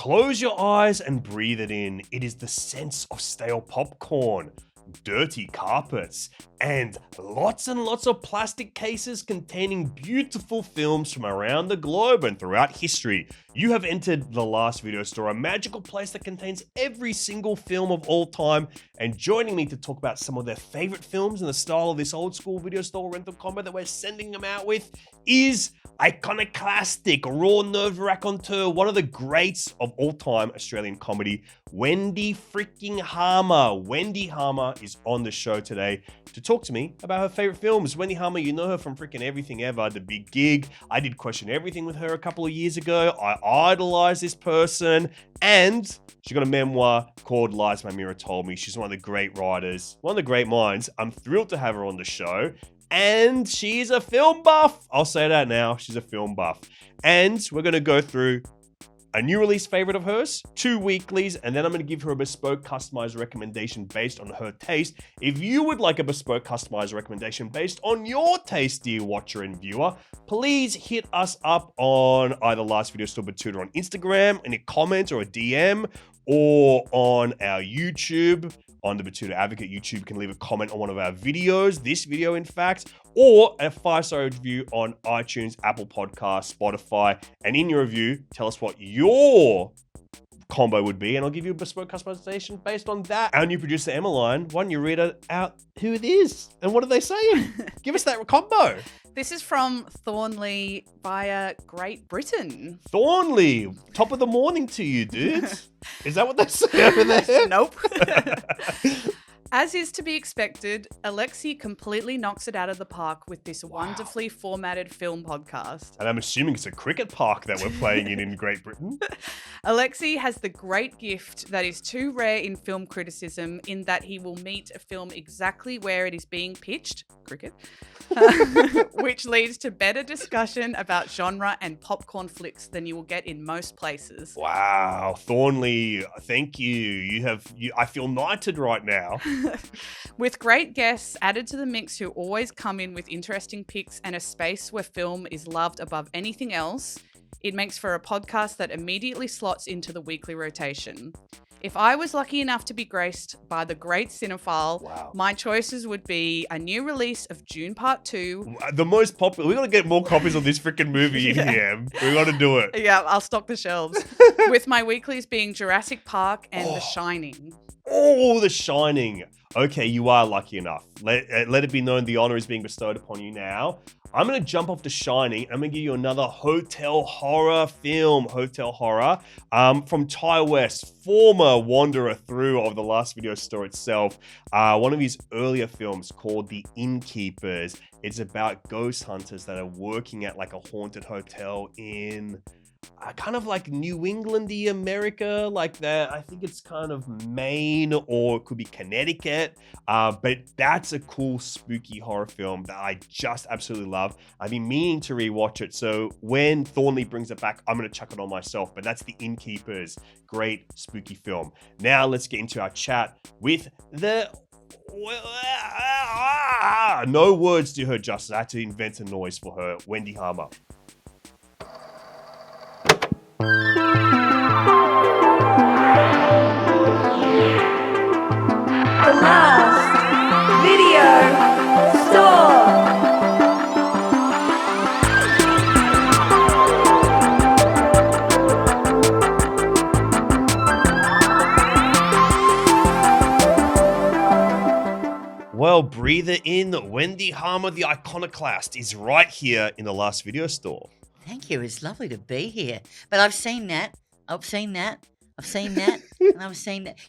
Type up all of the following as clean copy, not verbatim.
Close your eyes and breathe it in. It is the sense of stale popcorn, dirty carpets, and lots of plastic cases containing beautiful films from around the globe and throughout history. You have entered the Last Video Store, a magical place that contains every single film of all time. And joining me to talk about some of their favorite films in the style of this old school video store rental combo that we're sending them out with is iconoclastic, raw nerve raconteur, one of the greats of all time Australian comedy, Wendy freaking Harmer. Wendy Harmer is on the show today to talk to me about her favorite films. Wendy Harmer, you know her from freaking Everything Ever, The Big Gig. I did Question Everything with her a couple of years ago. I idolize this person, and she got a memoir called Lies My Mirror Told Me. She's one of the great writers, one of the great minds. I'm thrilled to have her on the show. And she's a film buff. I'll say that now. She's a film buff. And we're going to go through a new release favorite of hers, 2 weeklies, and then I'm going to give her a bespoke customized recommendation based on her taste. If you would like a bespoke customized recommendation based on your taste, dear watcher and viewer, please hit us up on either Last Video Store Batuta on Instagram in a comment or a DM, or on our YouTube. On the Batuta Advocate YouTube, you can leave a comment on one of our videos, this video in fact, or a 5-star review on iTunes, Apple Podcasts, Spotify, and in your review, tell us what your combo would be, and I'll give you a bespoke customization based on that. Our new producer, Emmeline, why don't you read out who it is, and what are they saying? Give us that combo. This is from Thornley via Great Britain. Thornley, top of the morning to you, dude. Is that what they say over there? Nope. As is to be expected, Alexei completely knocks it out of the park with this wonderfully formatted film podcast. And I'm assuming it's a cricket park that we're playing in Great Britain. Alexei has the great gift that is too rare in film criticism, in that he will meet a film exactly where it is being pitched, cricket, which leads to better discussion about genre and popcorn flicks than you will get in most places. Wow, Thornley, thank you. I feel knighted right now. With great guests added to the mix who always come in with interesting picks and a space where film is loved above anything else, it makes for a podcast that immediately slots into the weekly rotation. If I was lucky enough to be graced by the great cinephile, my choices would be a new release of Dune Part 2. The most popular. We got to get more copies of this freaking movie in here. We got to do it. Yeah, I'll stock the shelves. With my weeklies being Jurassic Park and The Shining. Oh, The Shining. Okay, you are lucky enough. Let it be known the honor is being bestowed upon you now. I'm going to jump off The Shining. I'm going to give you another hotel horror film. Hotel horror from Ty West, former wanderer through of the Last Video Store itself. One of his earlier films called The Innkeepers. It's about ghost hunters that are working at like a haunted hotel in kind of like New England-y America, like that. I think it's kind of Maine, or it could be Connecticut. But that's a cool, spooky horror film that I just absolutely love. I've been meaning to rewatch it, so when Thornley brings it back, I'm going to chuck it on myself. But that's The Innkeepers. Great, spooky film. Now let's get into our chat with the... no words do her justice. I had to invent a noise for her. Wendy Harmer. The Last Video Store. Well, breathe it in. Wendy Harmer, the iconoclast, is right here in the Last Video Store. Thank you. It's lovely to be here. But I've seen that. And I've seen that.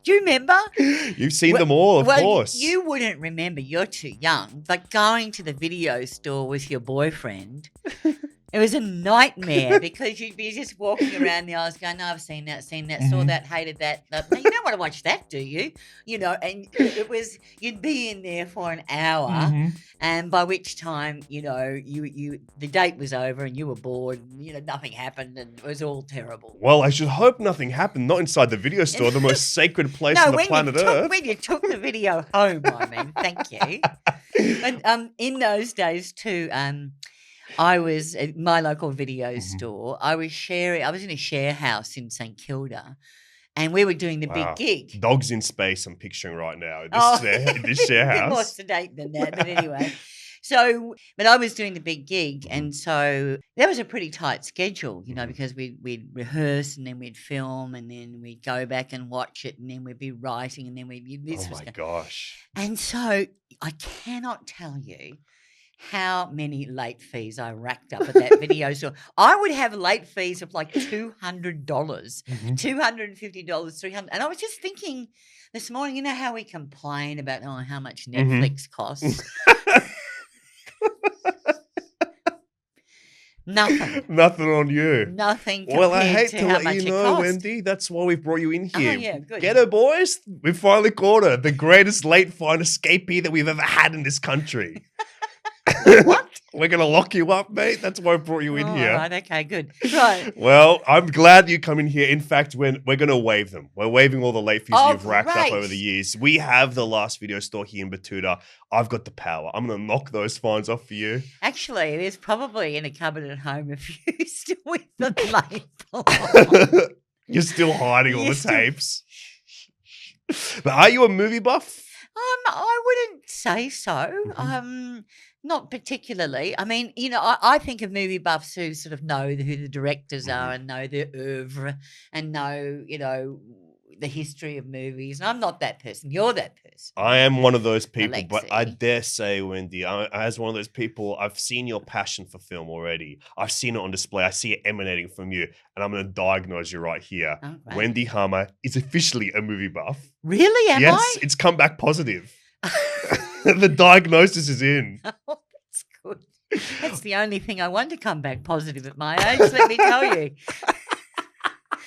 Do you remember? You've seen them all, of course. You wouldn't remember. You're too young. But going to the video store with your boyfriend, it was a nightmare because you'd be just walking around the aisles going, no, I've seen that, saw that, hated that. No, you don't want to watch that, do you? You know, and it was, you'd be in there for an hour, and by which time, you know, the date was over and you were bored, and, you know, nothing happened and it was all terrible. Well, I should hope nothing happened, not inside the video store, the most sacred place on the planet Earth. When you took the video home, I mean, thank you. And in those days too, I was at my local video Mhm. store. I was in a share house in St Kilda, and we were doing the big Wow. gig. Dogs in space, I'm picturing right now. Oh, This share a bit more house. sedate than that, but anyway. So, but I was doing the big gig, and so that was a pretty tight schedule, Mhm. because we'd rehearse and then we'd film and then we'd go back and watch it and then we'd be writing and then Oh my gosh. And so I cannot tell you how many late fees I racked up at that video store. I would have late fees of like $200, Mhm. $250, $300, and I was just thinking this morning, you know how we complain about how much Mhm. Netflix costs? Nothing. Nothing on you. Nothing Well, I compared hate to to how let much you it know, cost. Wendy. That's why we've brought you in Oh, here. yeah, good. Get her, boys. We finally caught her. The greatest late fine escapee that we've ever had in this country. What? We're going to lock you up, mate. That's why I brought you in Oh, here. all right, okay, good. Right. Well, I'm glad you come in here. In fact, we're going to waive them. We're waiving all the late fees Oh, you've racked up great. over the years. We have the last video store here in Batuta. I've got the power. I'm going to knock those fines off for you. Actually, there's probably in a cupboard at home a few still with the label. You're still hiding all You're the still- tapes. But are you a movie buff? I wouldn't say so. Not particularly. I mean, I think of movie buffs who sort of know who the directors are and know their oeuvre and know, the history of movies. And I'm not that person. You're that person. I am one of those people, but I Alexei. dare say, Wendy, as one of those people, I've seen your passion for film already. I've seen it on display. I see it emanating from you, and I'm going to diagnose you right here. Oh, great. Wendy Harmer is officially a movie buff. Really? Am Yes, I? it's come back positive. The diagnosis is in. Oh, that's good. That's the only thing I want to come back positive at my age, let me tell you.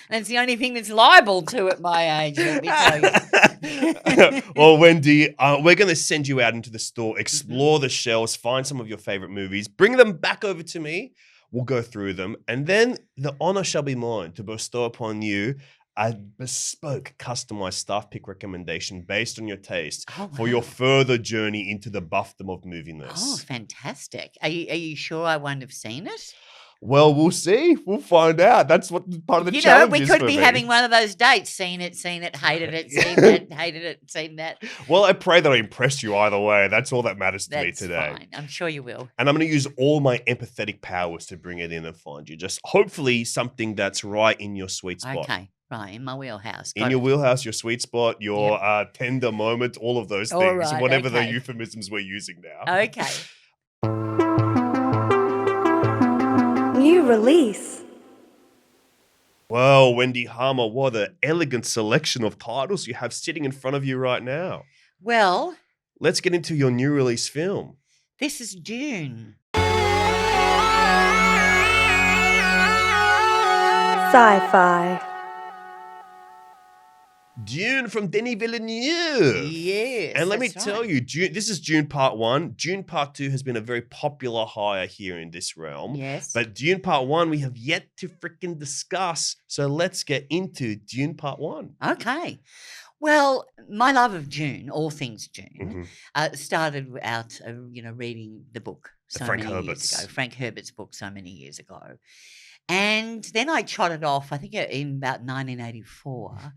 And it's the only thing that's liable to at my age, let me tell you. Well, Wendy, we're going to send you out into the store, explore the shelves, find some of your favorite movies, bring them back over to me. We'll go through them. And then the honor shall be mine to bestow upon you a bespoke, customized staff pick recommendation based on your taste for your further journey into the buffdom of moviness. Oh, fantastic. Are you sure I won't have seen it? Well, we'll see. We'll find out. That's what part of the challenge we is could for be me. having one of those dates. Seen it, hated it, seen that, hated it, seen that. Well, I pray that I impressed you either way. That's all that matters to me That's today. fine. I'm sure you will. And I'm going to use all my empathetic powers to bring it in and find you. Just hopefully something that's right in your sweet spot. Okay, right, in my wheelhouse. In Got your it. wheelhouse, your sweet spot, your tender moment, all of those All things, right, whatever the okay. euphemisms we're using now. Okay. New release. Well, Wendy Harmer, what an elegant selection of titles you have sitting in front of you right now. Well, Let's get into your new release film. this is Dune. Sci-fi. Dune from Denis Villeneuve. Yes. And let me that's tell right. you, this is Dune Part 1. Dune Part 2 has been a very popular hire here in this realm. Yes. But Dune Part 1 we have yet to freaking discuss. So let's get into Dune Part 1. Okay. Well, my love of Dune, all things Dune, started out, reading the book so Frank many Herbert's. years ago. Frank Herbert's book so many years ago. And then I trotted off, I think in about 1984.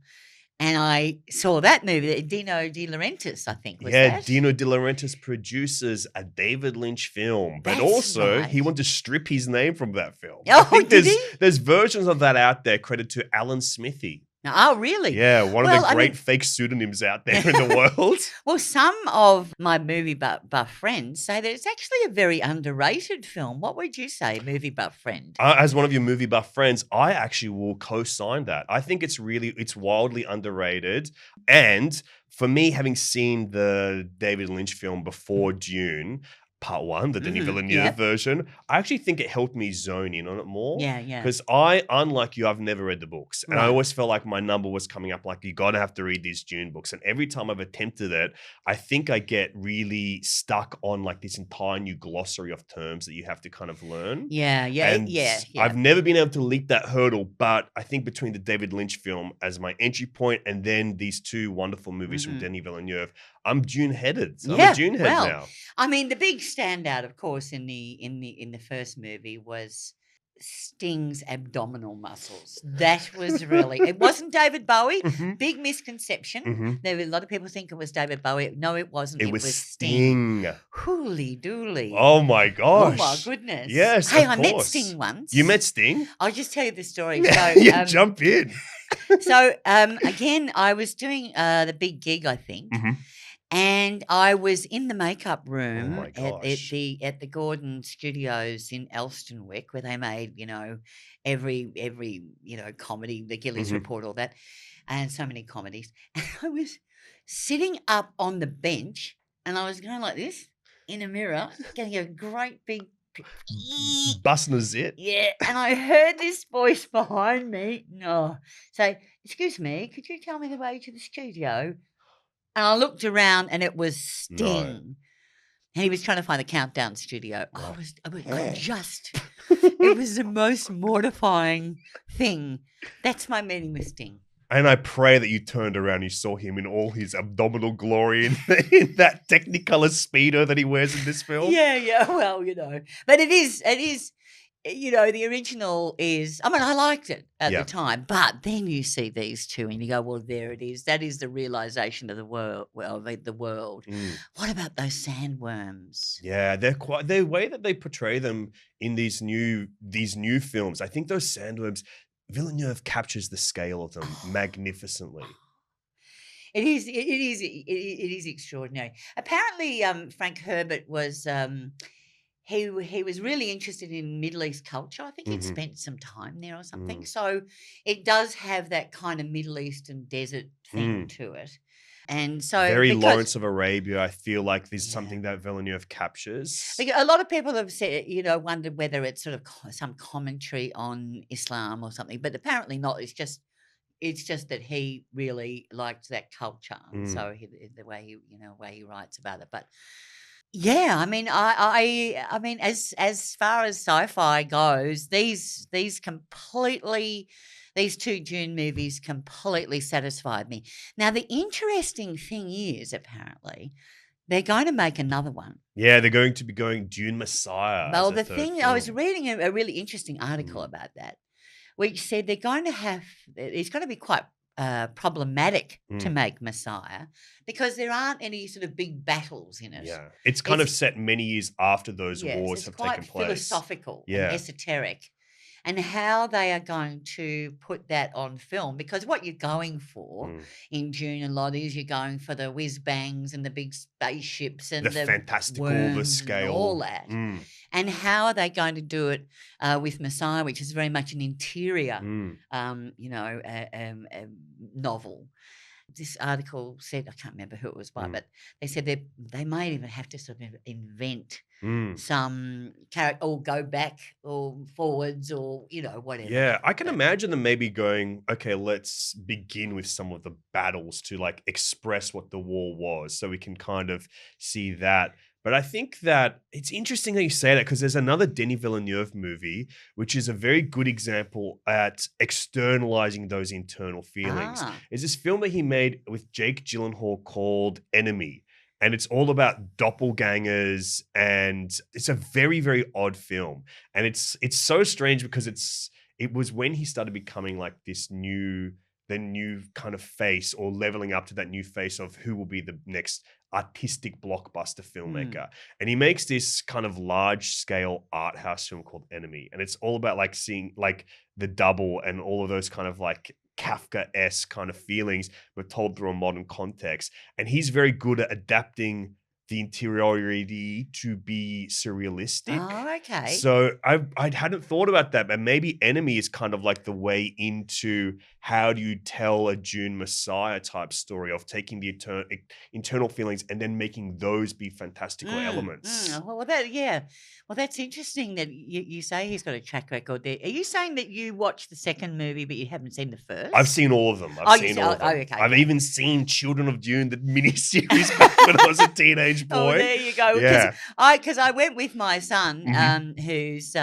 And I saw that movie, Dino De Laurentiis, I think, was that? Dino De Laurentiis produces a David Lynch film, but That's also right. he wanted to strip his name from that film. Oh, I think did there's versions of that out there credited to Alan Smithy. Oh, really? Yeah, one of Well, the I great mean- fake pseudonyms out there in the world. Well, some of my movie buff friends say that it's actually a very underrated film. What would you say, movie buff friend? As one of your movie buff friends, I actually will co-sign that. I think it's wildly underrated. And for me, having seen the David Lynch film before Dune, Part 1, the Denis Villeneuve version, I actually think it helped me zone in on it more. Yeah, yeah. Because unlike you, I've never read the books. And I Right. always felt like my number was coming up like, you got to have to read these Dune books. And every time I've attempted it, I think I get really stuck on like this entire new glossary of terms that you have to kind of learn. Yeah. And yeah. I've never been able to leap that hurdle, but I think between the David Lynch film as my entry point and then these two wonderful movies from Denis Villeneuve, I'm Dune-headed. So I'm a Dune-head now. I mean, the big standout, of course, in the first movie was Sting's abdominal muscles. That was really. It wasn't David Bowie. Mhm. Big misconception. Mhm. There were a lot of people think it was David Bowie. No, it wasn't. It was Sting. Hooly dooly. Oh my Oh gosh. my goodness. Yes, Hey, of I met course. Sting once. You met Sting? I'll just tell you the story. Yeah, jump in. Again, I was doing the big gig, I think. Mhm. And I was in the makeup room my at gosh. the Gordon Studios in Elstonwick, where they made every comedy, the Gillies Mhm. Report, all that, and so many comedies. And I was sitting up on the bench, and I was going like this in a mirror, getting a great big Busting a zit. yeah, and I heard this voice behind me. No, say, "Excuse me, could you tell me the way to the studio?" And I looked around, and it was Sting. And he was trying to find the Countdown studio. It was the most mortifying thing. That's my meeting with Sting. And I pray that you turned around and you saw him in all his abdominal glory in that Technicolor Speedo that he wears in this film. Yeah. Well, but it is, the original is, I mean, I liked it at the time, but then you see these two and you go, well, there it is. That is the realization of the world. What about those sandworms? Yeah, the way that they portray them in these new films. I think those sandworms, Villeneuve captures the scale of them magnificently. It is extraordinary. Apparently, Frank Herbert was he was really interested in Middle East culture. I think he'd spent some time there or something. So it does have that kind of Middle Eastern desert thing to it. And so very Lawrence of Arabia, I feel like there's something that Villeneuve captures. A lot of people have said, wondered whether it's sort of some commentary on Islam or something, but apparently not. It's just that he really liked that culture, and so the way he writes about it. But yeah, I mean, I mean, as far as sci-fi goes, these two Dune movies completely satisfied me. Now, the interesting thing is, apparently, they're going to make another one. Yeah, they're going to be going Dune Messiah. Well, the thing, I was reading a really interesting article about that, which said it's going to be quite problematic to make Messiah because there aren't any sort of big battles in it. Yeah, it's kind of set many years after those wars have taken place. It's quite philosophical and esoteric. And how they are going to put that on film, because what you're going for in Dune a lot is you're going for the whiz bangs and the big spaceships and the fantastical, the scale, and all that. And how are they going to do it with Messiah, which is very much an interior, novel. This article said, I can't remember who it was by, but they said they might even have to sort of invent some character or go back or forwards or, whatever. Yeah, I can imagine them maybe going, okay, let's begin with some of the battles to like express what the war was so we can kind of see that. But I think that it's interesting that you say that because there's another Denis Villeneuve movie, which is a very good example at externalizing those internal feelings. It's this film that he made with Jake Gyllenhaal called Enemy. And it's all about doppelgangers, and it's a very, very odd film. And it's so strange because it was when he started becoming like the new kind of face, or leveling up to that new face of who will be the next artistic blockbuster filmmaker. And he makes this kind of large scale art house film called Enemy. And it's all about like seeing like the double and all of those kind of like Kafka-esque kind of feelings, but told through a modern context. And he's very good at adapting the interiority to be surrealistic. Oh, okay. So I hadn't thought about that, but maybe Enemy is kind of like the way into how do you tell a Dune Messiah type story of taking the internal feelings and then making those be fantastical elements. Well, that's interesting that you say he's got a track record there. Are you saying that you watched the second movie but you haven't seen the first? I've seen all of them. I've seen all of them. Okay. I've even seen Children of Dune, the miniseries back when I was a teenage boy. Oh, there you go. Yeah. Because I went with my son, who's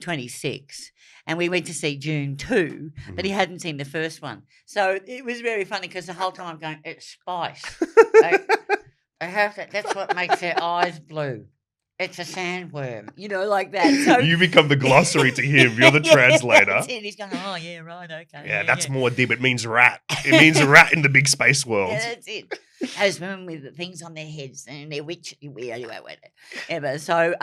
26, and we went to see Dune 2, but he hadn't seen the first one. So it was very funny because the whole time I'm going, it's spice. They have that. That's what makes their eyes blue. it's a sandworm, like that. So You become the glossary to him. You're the translator. That's it. He's going, oh, yeah, right, okay. Yeah, that's more deep. It means rat. It means a rat in the big space world. Yeah, that's it. Those women with the things on their heads and their witch. Anyway, whatever. So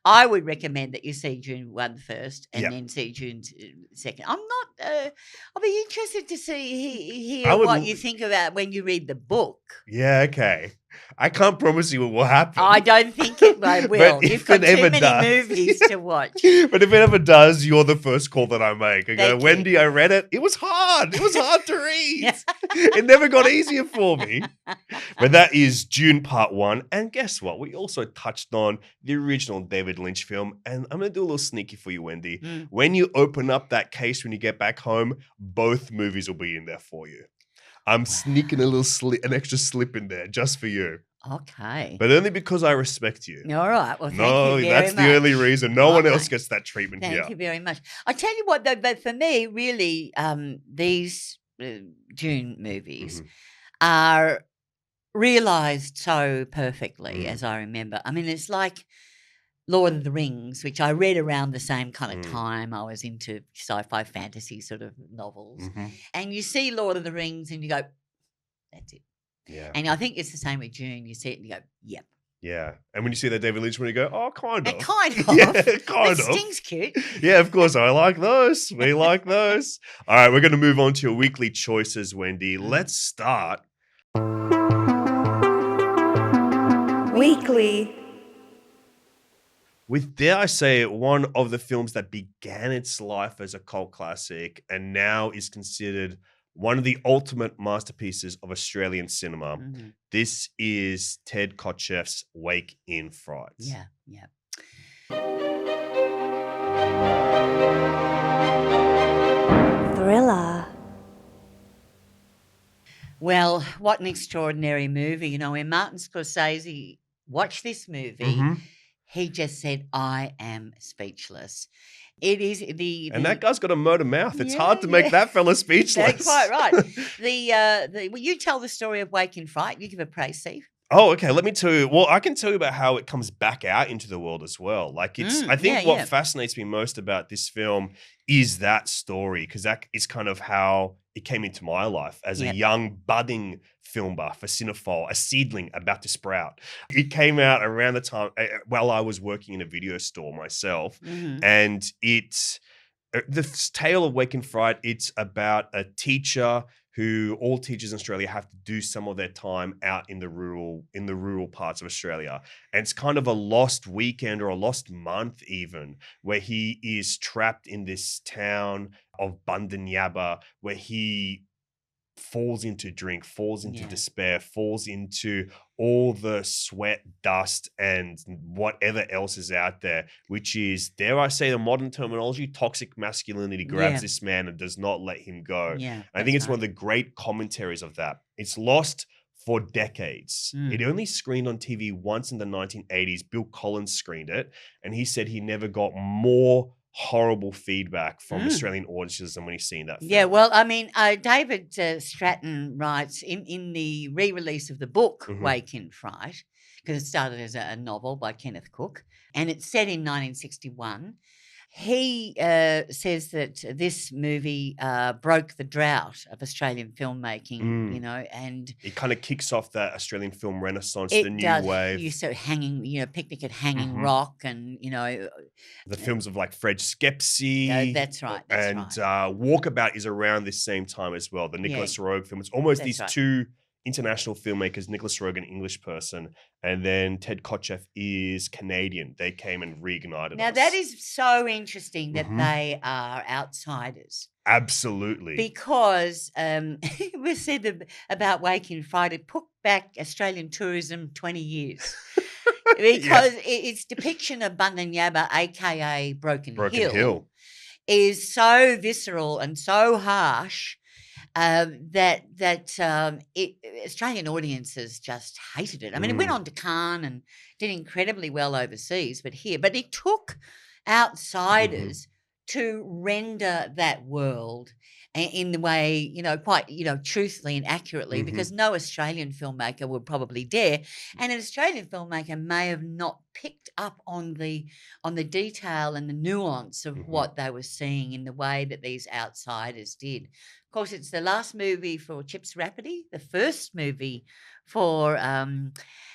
I would recommend that you see June 1 first and then see June 2nd. I'm not, I'll be interested to hear what you think about when you read the book. Yeah, okay. I can't promise you what will happen. I don't think it will. You've got too many does. movies to watch. But if it ever does, you're the first call that I make. I go, Thank you. Wendy, I read it. It was hard. It was hard to read. It never got easier for me. But that is Dune Part 1. And guess what? We also touched on the original David Lynch film. And I'm going to do a little sneaky for you, Wendy. When you open up that case when you get back home, both movies will be in there for you. I'm sneaking an extra slip in there just for you. Okay. But only because I respect you. All right. Well, thank you very that's much. the only reason. No one else gets that treatment here. Thank you very much. I tell you what, though, but for me, really, these Dune movies are realised so perfectly, as I remember. I mean, it's like Lord of the Rings, which I read around the same kind of time. I was into sci-fi fantasy sort of novels. And you see Lord of the Rings and you go, that's it. Yeah. And I think it's the same with Dune. You see it and you go, yep. Yeah. And when you see that David Lynch one, you go, oh, kind of. Kind of. Yeah, kind of. Sting's cute. Yeah, of course. I like those. We like those. All right, we're going to move on to your weekly choices, Wendy. Let's start. Weekly. With, dare I say it, one of the films that began its life as a cult classic and now is considered one of the ultimate masterpieces of Australian cinema. This is Ted Kotcheff's Wake in Fright. Yeah. Thriller. Well, what an extraordinary movie. When Martin Scorsese watched this movie, he just said, I am speechless. It is and that guy's got a motor mouth. It's hard to make that fella speechless. That's quite right. Will you tell the story of Wake in Fright? You give a praise, Steve. Oh, okay. Let me tell you. Well, I can tell you about how it comes back out into the world as well. Like I think what fascinates me most about this film is that story, because that is kind of how it came into my life as a young budding film buff, a cinephile, a seedling about to sprout. It came out around the time while I was working in a video store myself, and it's the tale of Wake in Fright. It's about a teacher who all teachers in Australia have to do some of their time out in the rural parts of Australia. And it's kind of a lost weekend or a lost month even, where he is trapped in this town of Bundanyaba, where he falls into drink, falls into despair, falls into all the sweat, dust, and whatever else is out there, which is, dare I say, the modern terminology, toxic masculinity grabs this man and does not let him go. Yeah, I think it's one of the great commentaries of that. It's lost for decades. It only screened on TV once in the 1980s. Bill Collins screened it, and he said he never got more horrible feedback from Australian audiences than when he's seen that film. Yeah, well, I mean, David Stratton writes in the re-release of the book Wake in Fright, because it started as a novel by Kenneth Cook, and it's set in 1961. He says that this movie broke the drought of Australian filmmaking, and it kind of kicks off that Australian film renaissance, the new wave. You saw Picnic at Hanging Rock, and the films of like Fred Skepsey. That's right. And Walkabout is around this same time as well. The Nicholas Roeg film. It's almost these two international filmmakers, Nicholas Roeg, an English person, and then Ted Kotcheff is Canadian. They came and reignited us. Now, that is so interesting that they are outsiders. Absolutely. Because it was said about Wake in Fright, it put back Australian tourism 20 years. Because its depiction of Bundanyaba, a.k.a. Broken Hill, is so visceral and so harsh that Australian audiences just hated it. I mean, it went on to Cannes and did incredibly well overseas, but it took outsiders to render that world in the way, quite, truthfully and accurately, because no Australian filmmaker would probably dare. And an Australian filmmaker may have not picked up on the detail and the nuance of Mhm. what they were seeing in the way that these outsiders did. Of course, it's the last movie for Chips Rafferty, the first movie for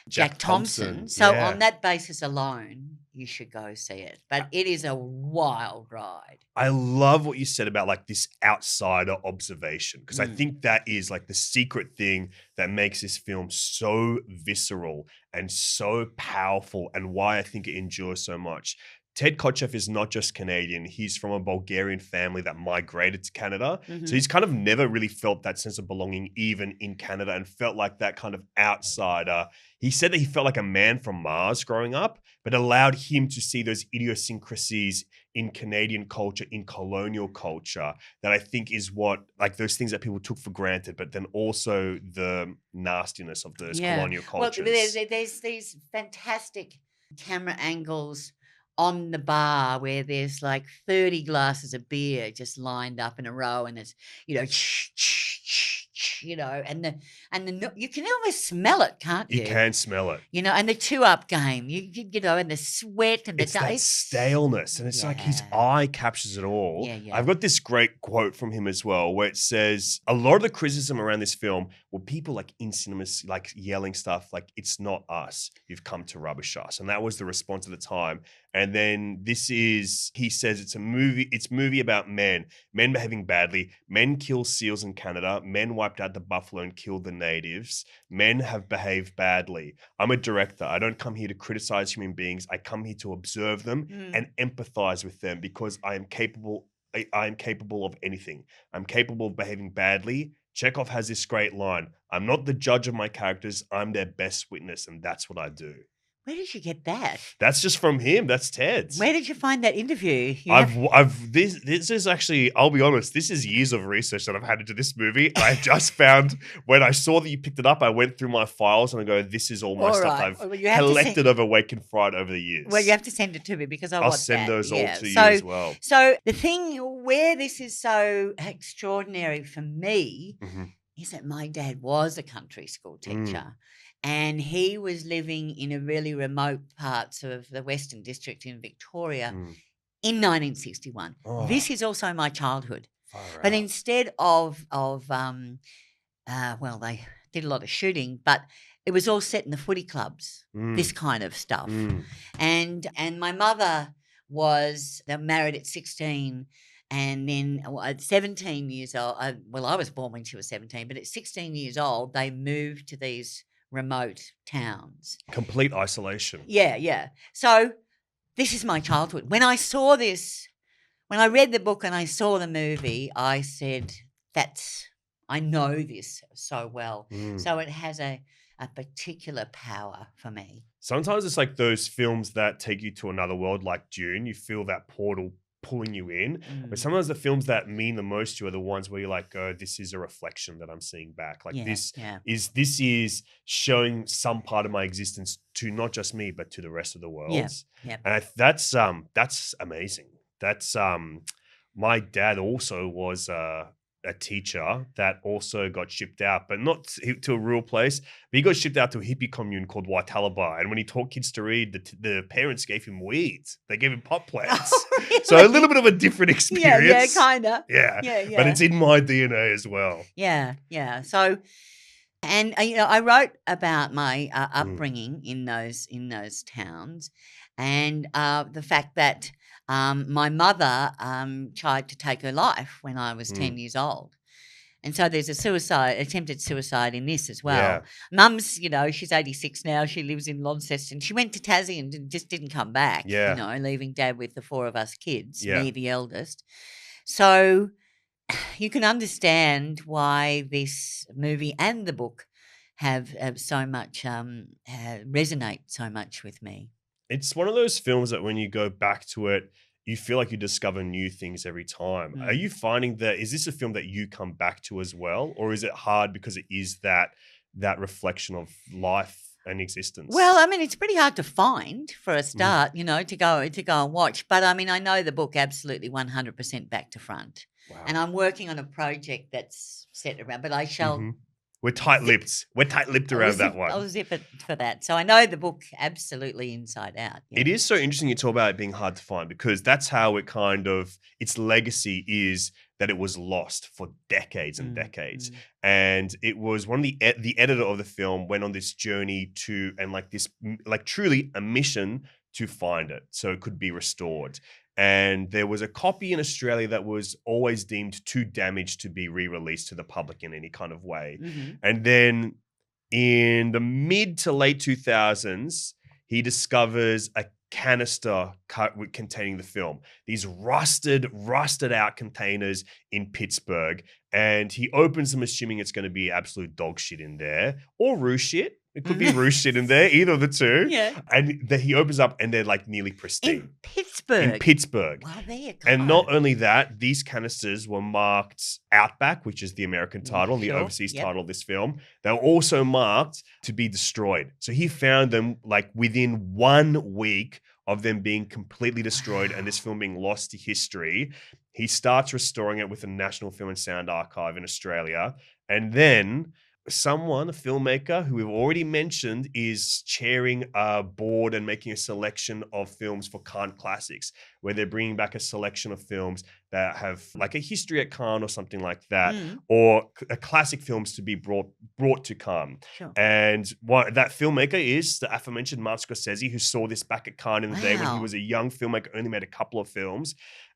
Jack Thompson. So yeah. on that basis alone, you should go see it. But it is a wild ride. I love what you said about like this outsider observation, because I Mm. think that is like the secret thing that makes this film so visceral and so powerful, and why I think it endures so much. Ted Kotcheff is not just Canadian. He's from a Bulgarian family that migrated to Canada. Mhm. So he's kind of never really felt that sense of belonging even in Canada, and felt like that kind of outsider. He said that he felt like a man from Mars growing up, but it allowed him to see those idiosyncrasies in Canadian culture, in colonial culture, that I think is what, like those things that people took for granted, but then also the nastiness of those colonial cultures. Well, there's these fantastic camera angles on the bar where there's like 30 glasses of beer just lined up in a row, and it's, and you can almost smell it, can't you? You can smell it. And the 2-Up game, and the sweat and the It's that staleness, and it's like his eye captures it all. Yeah. I've got this great quote from him as well, where it says, a lot of the criticism around this film were people like in cinemas, like yelling stuff like, it's not us, you've come to rubbish us. And that was the response at the time. And then he says it's a movie about men behaving badly. Men kill seals in Canada. Men wiped out the buffalo and killed the natives. Men have behaved badly. I'm a director. I don't come here to criticize human beings. I come here to observe them and empathize with them, because I am capable of anything. I'm capable of behaving badly. Chekhov has this great line, I'm not the judge of my characters, I'm their best witness, and that's what I do. Where did you get that? That's just from him. That's Ted's. Where did you find that interview? This is actually, I'll be honest, this is years of research that I've had into this movie. I just found, when I saw that you picked it up, I went through my files and I go, this is all my stuff I've collected over Wake in Fright over the years. Well, you have to send it to me, because I'll send those all to you as well. So the thing where this is so extraordinary for me is that my dad was a country school teacher. And he was living in a really remote parts of the Western District in Victoria in 1961. Oh. This is also my childhood. Far But out. instead of they did a lot of shooting, but it was all set in the footy clubs, this kind of stuff. And my mother was married at 16. And then at 17 years old, I was born when she was 17, but at 16 years old, they moved to these remote towns. Complete isolation. Yeah. So this is my childhood. When I saw this, when I read the book and I saw the movie, I said, I know this so well. So it has a particular power for me. Sometimes it's like those films that take you to another world, like Dune. You feel that portal pulling you in. But sometimes the films that mean the most to you are the ones where you're like, oh, this is a reflection that I'm seeing back. Like this is showing some part of my existence to not just me, but to the rest of the world. Yeah. And that's amazing. That's my dad also was a teacher that also got shipped out, but not to a rural place. But he got shipped out to a hippie commune called Waitalaba. And when he taught kids to read, the parents gave him weeds. They gave him pot plants. Oh, really? So a little bit of a different experience. Yeah, kind of. Yeah. Yeah. But it's in my DNA as well. Yeah. So, and I wrote about my upbringing in those towns, and the fact that my mother tried to take her life when I was 10 years old. And so there's attempted suicide in this as well. Yeah. Mum's, she's 86 now. She lives in Launceston. She went to Tassie and just didn't come back, leaving Dad with the 4 of us kids, me the eldest. So you can understand why this movie and the book have so much, resonate so much with me. It's one of those films that when you go back to it, you feel like you discover new things every time. Are you finding that, is this a film that you come back to as well? Or is it hard because it is that reflection of life and existence? Well, I mean, it's pretty hard to find for a start, to go and watch. But I mean, I know the book absolutely 100% back to front. Wow. And I'm working on a project that's set around, but I shall We're tight-lipped. We're tight-lipped around that one. I'll zip it for that. So I know the book absolutely inside out. Yeah. It is so interesting you talk about it being hard to find because that's how it kind of, its legacy is that it was lost for decades and decades. And it was one of the editor of the film went on this journey to, and like this, like truly a mission to find it so it could be restored. And there was a copy in Australia that was always deemed too damaged to be re-released to the public in any kind of way. And then in the mid to late 2000s, he discovers a canister containing the film. These rusted out containers in Pittsburgh. And he opens them assuming it's going to be absolute dog shit in there or roo shit. It could be roosh shit in there, either of the two. Yeah. And he opens up and they're like nearly pristine. In Pittsburgh. In Pittsburgh. Wow, there you go. And not only that, these canisters were marked Outback, which is the American title, the overseas title of this film. They were also marked to be destroyed. So he found them like within 1 week of them being completely destroyed and this film being lost to history. He starts restoring it with the National Film and Sound Archive in Australia. And then a filmmaker who we've already mentioned, is chairing a board and making a selection of films for Cannes Classics, where they're bringing back a selection of films that have like a history at Cannes or something like that, or classic films to be brought to Cannes. Sure. And what that filmmaker is the aforementioned Martin Scorsese, who saw this back at Cannes in the day when he was a young filmmaker, only made a couple of films.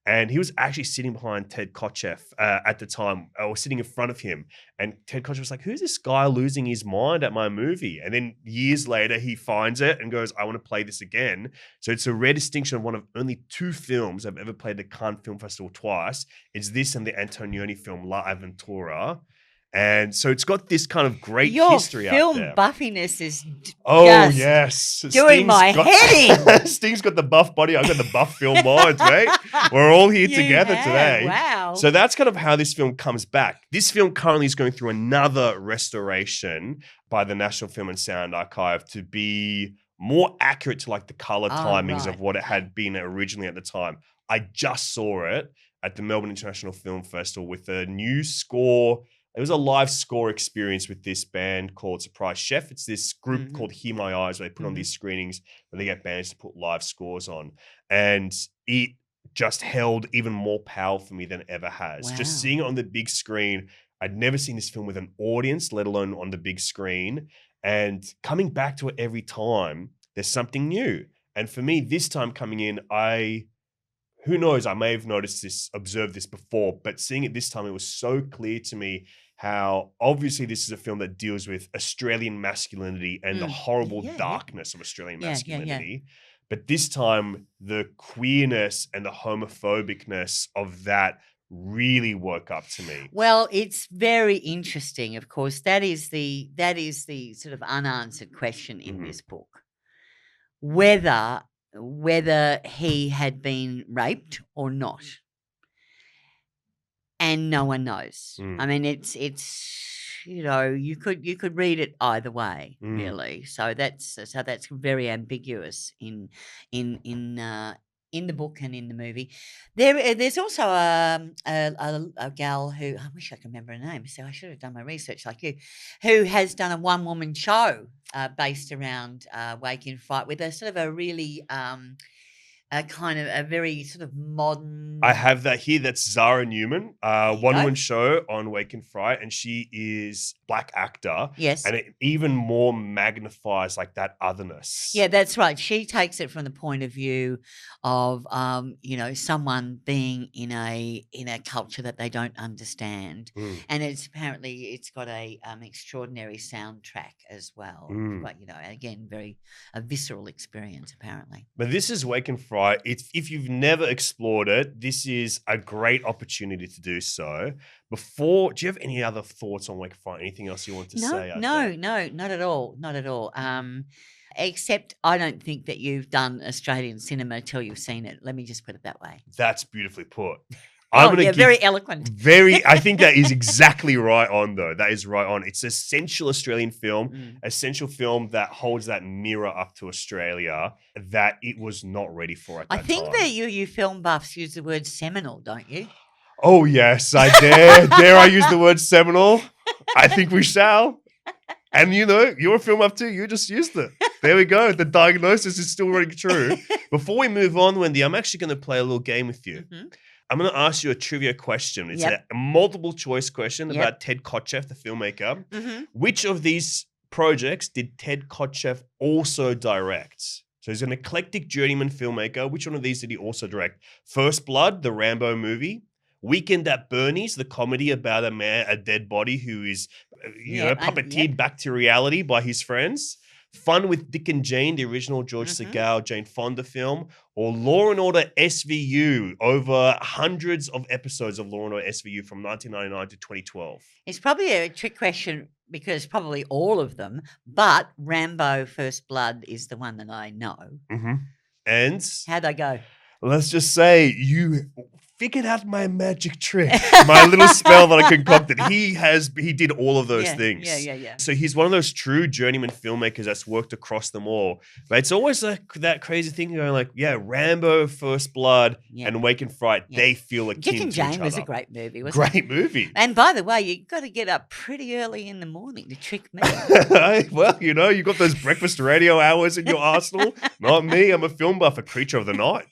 And he was actually sitting behind Ted Kotcheff at the time, or sitting in front of him. And Ted Kotcheff was like, who's this guy losing his mind at my movie? And then years later, he finds it and goes, I want to play this again. So it's a rare distinction of one of only 2 films I've ever played at Cannes Film Festival twice. It's this and the Antonioni film, La Aventura. And so it's got this kind of great history out there. Your film buffiness is yes. doing my head in. Sting's got the buff body. I've got the buff film mind, mate. We're all here together today. Wow. So that's kind of how this film comes back. This film currently is going through another restoration by the National Film and Sound Archive to be more accurate to like the color timings of what it had been originally at the time. I just saw it at the Melbourne International Film Festival with a new score. It was a live score experience with this band called Surprise Chef. It's this group called Hear My Eyes, where they put on these screenings where they get bands to put live scores on. And it just held even more power for me than it ever has. Wow. Just seeing it on the big screen, I'd never seen this film with an audience, let alone on the big screen. And coming back to it every time, there's something new. And for me, this time coming in, who knows, I may have observed this before, but seeing it this time, it was so clear to me how obviously this is a film that deals with Australian masculinity and the horrible darkness of Australian masculinity. But this time, the queerness and the homophobicness of that really woke up to me. Well, it's very interesting. Of course, that is the sort of unanswered question in this book. Whether he had been raped or not. And no one knows. I mean, it's you could read it either way, really. So that's very ambiguous in the book and in the movie. There's also a gal who, I wish I could remember her name, so I should have done my research like you, who has done a one-woman show based around Wake in Fright with a sort of a really a kind of a very sort of modern. I have that here. That's Zara Newman, one-woman show on Wake in Fright, and she is Black actor. Yes, and it even more magnifies like that otherness. Yeah, that's right. She takes it from the point of view of someone being in a culture that they don't understand, and it's got a extraordinary soundtrack as well. But again, very a visceral experience apparently. But this is Wake in Fright. If you've never explored it, this is a great opportunity to do so. Do you have any other thoughts on Wake in Fright? Anything else you want to say? No, not at all. Except I don't think that you've done Australian cinema till you've seen it. Let me just put it that way. That's beautifully put. Very eloquent. I think that is exactly right on, though. That is right on. It's essential Australian film, essential film that holds that mirror up to Australia that it was not ready for at that time. I think that you film buffs use the word seminal, don't you? Oh, yes, I dare. Dare I use the word seminal? I think we shall. And you're a film up too. You just used it. There we go. The diagnosis is still ringing true. Before we move on, Wendy, I'm actually going to play a little game with you. Mm-hmm. I'm going to ask you a trivia question. It's Yep. a multiple choice question Yep. about Ted Kotcheff, the filmmaker. Mm-hmm. Which of these projects did Ted Kotcheff also direct? So he's an eclectic journeyman filmmaker. Which one of these did he also direct? First Blood, the Rambo movie. Weekend at Bernie's, the comedy about a dead body who is, puppeteered back to reality by his friends. Fun with Dick and Jane, the original George Segal, Jane Fonda film. Or Law and Order SVU, over hundreds of episodes of Law and Order SVU from 1999 to 2012. It's probably a trick question because probably all of them, but Rambo First Blood is the one that I know. Mm-hmm. And How'd I go? let's just say you figured out my magic trick, my little spell that I concocted. He did all of those things. Yeah. So he's one of those true journeyman filmmakers that's worked across them all. But it's always like that crazy thing going like, Rambo, First Blood, and Wake in Fright, they feel akin Dick and to each Jane was other. a great movie, wasn't it? Great movie. And by the way, you got to get up pretty early in the morning to trick me. Well, you got those breakfast radio hours in your arsenal. Not me. I'm a film buff, a creature of the night.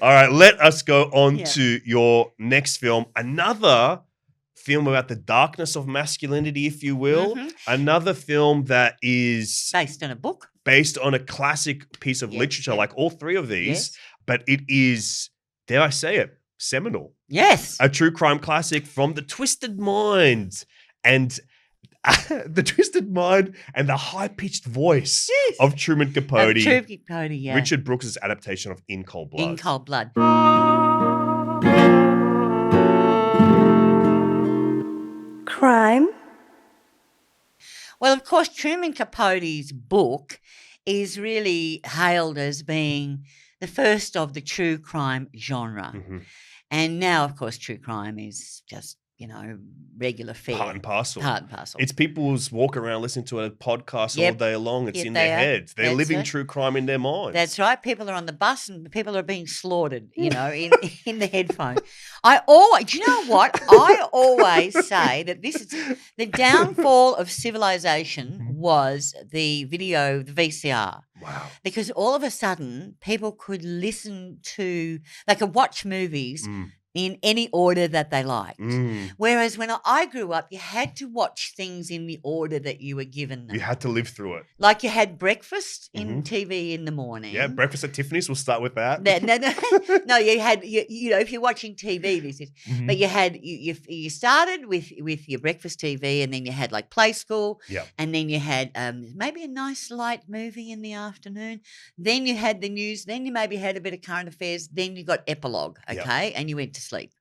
All right, let us go on to your next film. Another film about the darkness of masculinity, if you will. Another film that is Based on a book. Based on a classic piece of literature, like all three of these. Yes. But it is, dare I say it, seminal. Yes. A true crime classic from The Twisted Mind. And the twisted mind and the high-pitched voice of Truman Capote. Truman Capote, yeah. Richard Brooks' adaptation of In Cold Blood. In Cold Blood. Crime. Well, of course, Truman Capote's book is really hailed as being the first of the true crime genre. And now, of course, true crime is just, regular fare. Part and parcel. Part and parcel. It's people's walk around listening to a podcast all day long. It's in their heads. They're living true crime in their minds. That's right. People are on the bus and people are being slaughtered, in the headphone. Do you know what? I always say that this is the downfall of civilization was the video, the VCR. Wow. Because all of a sudden people could they could watch movies in any order that they liked. Whereas when I grew up, you had to watch things in the order that you were given them. You had to live through it. Like you had breakfast in TV in the morning. Yeah, breakfast at Tiffany's. We'll start with that. No, you had, if you're watching TV, this is, but you had, you started with your breakfast TV and then you had like Play School. And then you had maybe a nice light movie in the afternoon. Then you had the news. Then you maybe had a bit of current affairs. Then you got epilogue, okay? And you went to sleep.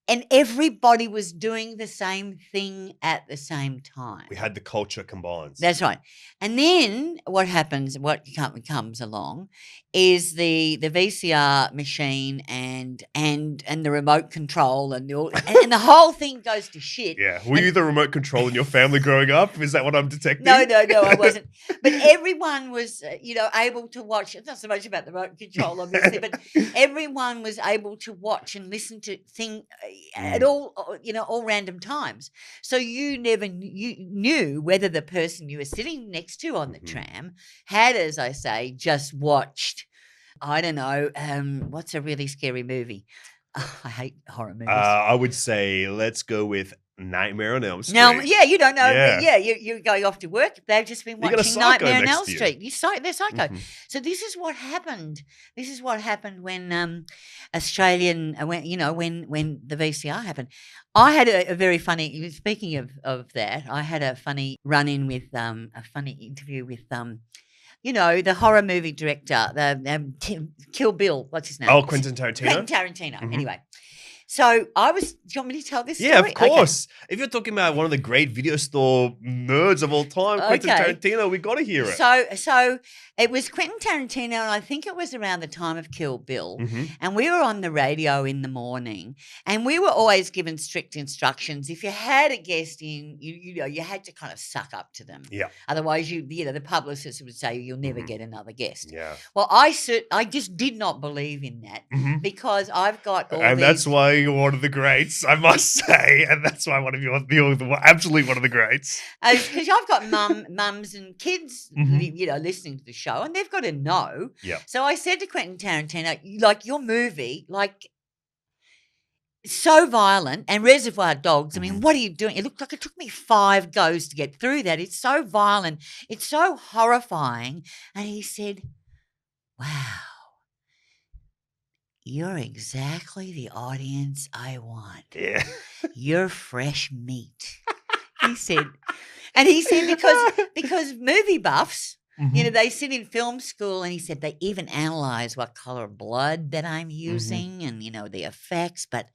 And everybody was doing the same thing at the same time. We had the culture combined. That's right. And then what comes along is the VCR machine and the remote control and the whole thing goes to shit. Yeah. Were you the remote control in your family growing up? Is that what I'm detecting? No, I wasn't. But everyone was, able to watch. It's not so much about the remote control, obviously, but everyone was able to watch and listen to things at all random times. So you never knew whether the person you were sitting next to on the tram had, as I say, just watched, I don't know, what's a really scary movie? Oh, I hate horror movies. I would say let's go with Nightmare on Elm Street. No, you don't know. Yeah, you're going off to work. They've just been watching Nightmare on Elm Street. They're psycho. So this is what happened. This is what happened when when the VCR happened. I had a very funny. Speaking of that, I had a funny run-in with a funny interview with the horror movie director, the Kill Bill. What's his name? Oh, Quentin Tarantino. Quentin Tarantino. Anyway. So do you want me to tell this story? Yeah, of course. Okay. If you're talking about one of the great video store nerds of all time, Quentin Tarantino, we got to hear it. So it was Quentin Tarantino, and I think it was around the time of Kill Bill, and we were on the radio in the morning, and we were always given strict instructions. If you had a guest in, you had to kind of suck up to them. Yeah. Otherwise, the publicist would say you'll never get another guest. Yeah. Well, I just did not believe in that because I've got all and that's why absolutely one of the greats, I must say, and that's why absolutely one of the greats. Because I've got mums and kids, Mhm. listening to the show, and they've got to know. Yeah. So I said to Quentin Tarantino, like your movie, like so violent, and Reservoir Dogs. I mean, what are you doing? It looked like it took me 5 goes to get through that. It's so violent. It's so horrifying. And he said, wow, you're exactly the audience I want. Yeah. You're fresh meat. He said, because movie buffs, they sit in film school, and he said they even analyze what color of blood that I'm using and, the effects. But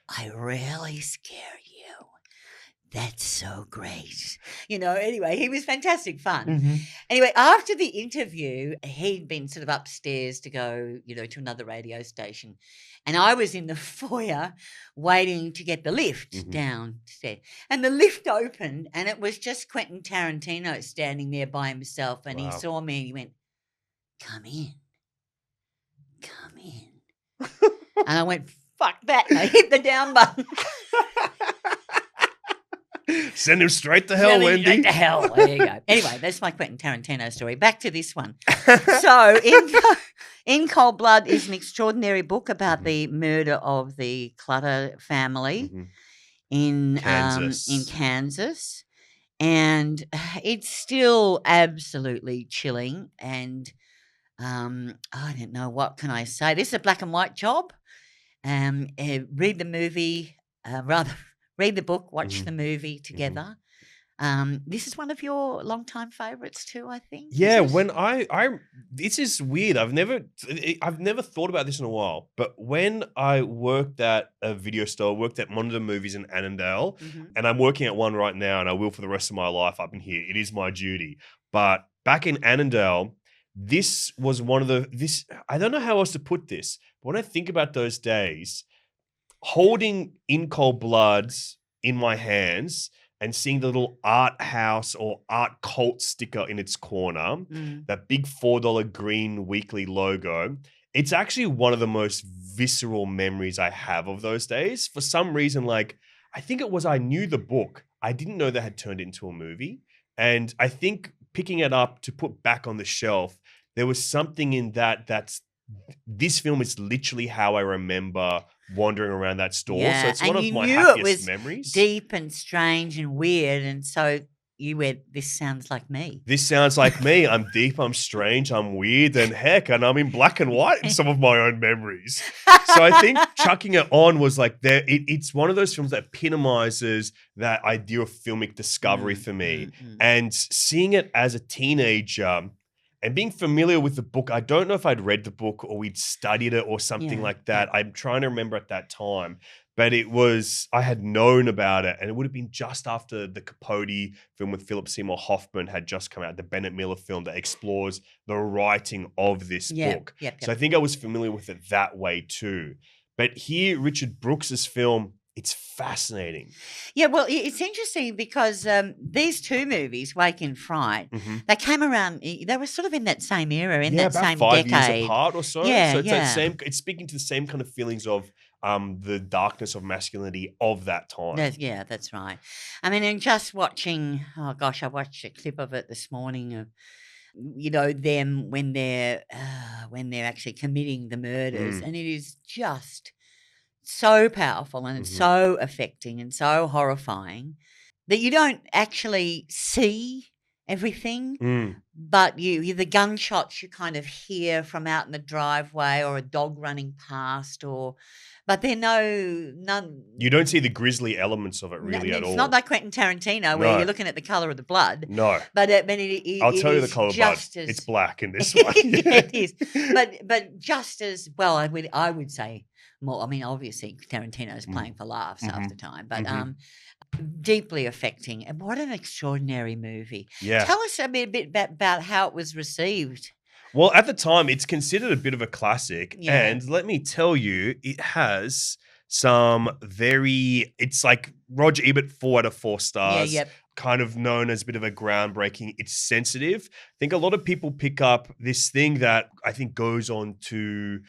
I really scare you. That's so great. Anyway, he was fantastic fun. Anyway, after the interview, he'd been sort of upstairs to go, to another radio station. And I was in the foyer waiting to get the lift downstairs. And the lift opened, and it was just Quentin Tarantino standing there by himself. And he saw me, and he went, come in. Come in. And I went, fuck that. And I hit the down button. Send him straight to hell, Wendy. Straight to hell. There you go. Anyway, that's my Quentin Tarantino story. Back to this one. So, In Cold Blood is an extraordinary book about the murder of the Clutter family in Kansas. And it's still absolutely chilling. And I don't know, what can I say? This is a black and white job. Read the movie, read the book, watch the movie together. This is one of your longtime favorites too, I think. Yeah, when this is weird. I've never thought about this in a while. But when I worked at a video store, worked at Monitor Movies in Annandale, and I'm working at one right now, and I will for the rest of my life up in here. It is my duty. But back in Annandale, this was one of I don't know how else to put this, but when I think about those days, holding In Cold Bloods in my hands and seeing the little art house or art cult sticker in its corner, that big $4 green weekly logo, it's actually one of the most visceral memories I have of those days. For some reason, I think it was I knew the book. I didn't know they had turned it into a movie. And I think picking it up to put back on the shelf, there was something in this film is literally how I remember wandering around that store. Yeah, so it's and one of you my knew happiest it was memories. Deep and strange and weird, and so you went, this sounds like me. This sounds like me. I'm deep, I'm strange, I'm weird, and I'm in black and white in some of my own memories. So I think chucking it on was it's one of those films that epitomizes that idea of filmic discovery for me. And seeing it as a teenager and being familiar with the book, I don't know if I'd read the book or we'd studied it or something like that. I'm trying to remember at that time. But I had known about it, and it would have been just after the Capote film with Philip Seymour Hoffman had just come out, the Bennett Miller film that explores the writing of this book. So I think I was familiar with it that way too. But here, Richard Brooks's film, it's fascinating. Yeah, well, it's interesting because these two movies, Wake in Fright, they came around, they were sort of in that same era, in that same about 5 decade. years apart or so. Yeah, so it's it's speaking to the same kind of feelings of the darkness of masculinity of that time. That's right. I mean, and just watching, I watched a clip of it this morning of, them when they're actually committing the murders, and it is just so powerful and it's so affecting and so horrifying that you don't actually see everything, but the gunshots you kind of hear from out in the driveway or a dog running past, but they're none. You don't see the grisly elements of it really at all. It's not like Quentin Tarantino where you're looking at the color of the blood. No, but I'll tell you the color of blood. It's black in this one. It is, but just as well, I would say more. I mean, obviously Tarantino's playing for laughs half the time, but deeply affecting. And what an extraordinary movie. Yeah. Tell us a bit about how it was received. Well, at the time, it's considered a bit of a classic. Yeah. And let me tell you, it has it's like Roger Ebert 4 out of 4 stars. Yeah, yep. Kind of known as a bit of a groundbreaking. It's sensitive. I think a lot of people pick up this thing that I think goes on to